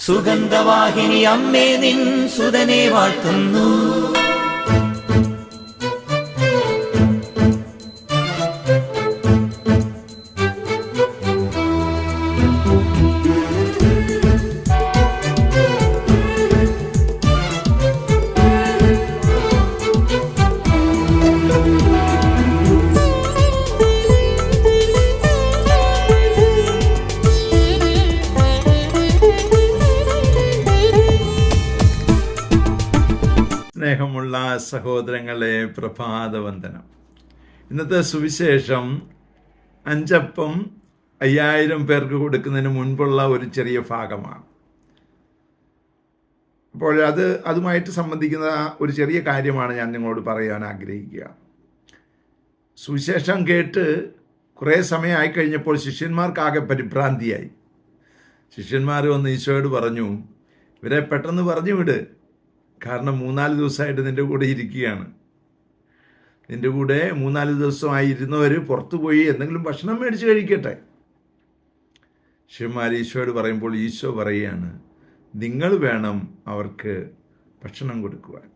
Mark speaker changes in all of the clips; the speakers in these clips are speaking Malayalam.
Speaker 1: സുഗന്ധവാഹിനി അമ്മേ നിൻ സുതനെ വാഴ്ത്തുന്നു.
Speaker 2: സ്നേഹമുള്ള സഹോദരങ്ങളെ, പ്രഭാതവന്ദനം. ഇന്നത്തെ സുവിശേഷം 5 അപ്പം 5000 പേർക്ക് കൊടുക്കുന്നതിന് മുൻപുള്ള ഒരു ചെറിയ ഭാഗമാണ്. അപ്പോൾ അതുമായിട്ട് സംബന്ധിക്കുന്ന ഒരു ചെറിയ കാര്യമാണ് ഞാൻ നിങ്ങളോട് പറയാൻ ആഗ്രഹിക്കുക. സുവിശേഷം കേട്ട് കുറേ സമയമായി കഴിഞ്ഞപ്പോൾ ശിഷ്യന്മാർക്കാകെ പരിഭ്രാന്തിയായി. ശിഷ്യന്മാർ വന്ന് ഈശോയോട് പറഞ്ഞു, ഇവരെ പെട്ടെന്ന് പറഞ്ഞു വിട്, കാരണം 3-4 ദിവസമായിട്ട് നിൻ്റെ കൂടെ ഇരിക്കുകയാണ്. നിൻ്റെ കൂടെ 3-4 ദിവസമായി ഇരുന്നവർ പുറത്തു പോയി എന്തെങ്കിലും ഭക്ഷണം മേടിച്ച് കഴിക്കട്ടെ. ശിഷ്യന്മാർ ഈശോയോട് പറയുമ്പോൾ ഈശോ പറയുകയാണ്, നിങ്ങൾ വേണം അവർക്ക് ഭക്ഷണം കൊടുക്കുവാൻ.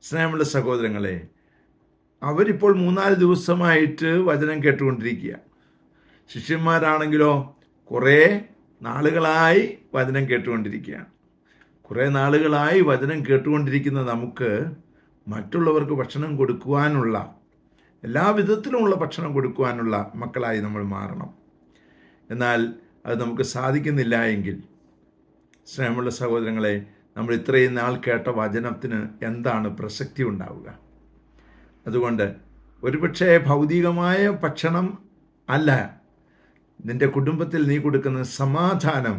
Speaker 2: സ്നേഹമുള്ള സഹോദരങ്ങളെ, അവരിപ്പോൾ 3-4 ദിവസമായിട്ട് വചനം കേട്ടുകൊണ്ടിരിക്കുക. ശിഷ്യന്മാരാണെങ്കിലോ കുറേ നാളുകളായി വചനം കേട്ടുകൊണ്ടിരിക്കുകയാണ്. കുറേ നാളുകളായി വചനം കേട്ടുകൊണ്ടിരിക്കുന്ന നമുക്ക് മറ്റുള്ളവർക്ക് ഭക്ഷണം കൊടുക്കുവാനുള്ള, എല്ലാ വിധത്തിലുമുള്ള ഭക്ഷണം കൊടുക്കുവാനുള്ള മക്കളായി നമ്മൾ മാറണം. എന്നാൽ അത് നമുക്ക് സാധിക്കുന്നില്ല എങ്കിൽ, സ്നേഹമുള്ള സഹോദരങ്ങളെ, നമ്മൾ ഇത്രയും നാൾ കേട്ട വചനത്തിന് എന്താണ് പ്രസക്തി ഉണ്ടാവുക? അതുകൊണ്ട് ഒരുപക്ഷെ ഭൗതികമായ ഭക്ഷണം അല്ല, നിൻ്റെ കുടുംബത്തിൽ നീ കൊടുക്കുന്ന സമാധാനം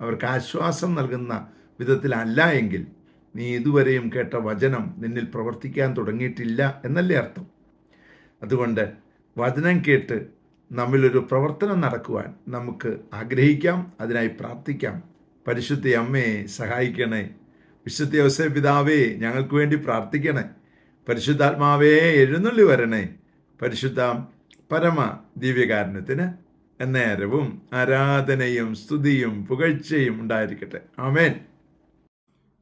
Speaker 2: അവർക്ക് ആശ്വാസം നൽകുന്ന വിധത്തിലല്ല എങ്കിൽ നീ ഇതുവരെയും കേട്ട വചനം നിന്നിൽ പ്രവർത്തിക്കാൻ തുടങ്ങിയിട്ടില്ല എന്നല്ലേ അർത്ഥം. അതുകൊണ്ട് വചനം കേട്ട് നമ്മിലൊരു പ്രവർത്തനം നടക്കുവാൻ നമുക്ക് ആഗ്രഹിക്കാം, അതിനായി പ്രാർത്ഥിക്കാം. പരിശുദ്ധ അമ്മയെ സഹായിക്കണേ. വിശുദ്ധ യോസേപ്പ് പിതാവേ, ഞങ്ങൾക്ക് വേണ്ടി പ്രാർത്ഥിക്കണേ. പരിശുദ്ധാത്മാവേ, എഴുന്നള്ളി വരണേ. പരിശുദ്ധ പരമ ദിവ്യകാരുണ്യത്തിന് എന്നേരവും ആരാധനയും സ്തുതിയും പുകഴ്ചയും ഉണ്ടായിരിക്കട്ടെ. ആമേൻ.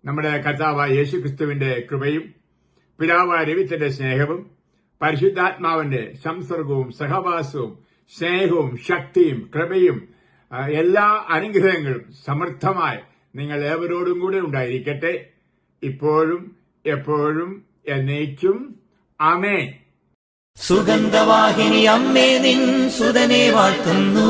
Speaker 3: നമ്മുടെ കർത്താവായ യേശുക്രിസ്തുവിന്റെ കൃപയും പിതാവായ ദൈവത്തിന്റെ സ്നേഹവും പരിശുദ്ധാത്മാവിന്റെ സംസർഗവും സഹവാസവും സ്നേഹവും ശക്തിയും കൃപയും എല്ലാ അനുഗ്രഹങ്ങളും സമൃദ്ധമായി നിങ്ങൾ ഏവരോടും കൂടെ ഉണ്ടായിരിക്കട്ടെ, ഇപ്പോഴും എപ്പോഴും എന്നേക്കും. ആമേൻ.
Speaker 1: സുഗന്ധവാഹിനി അമ്മേ നിൻ സുതനെ വാഴ്ത്തുന്നു.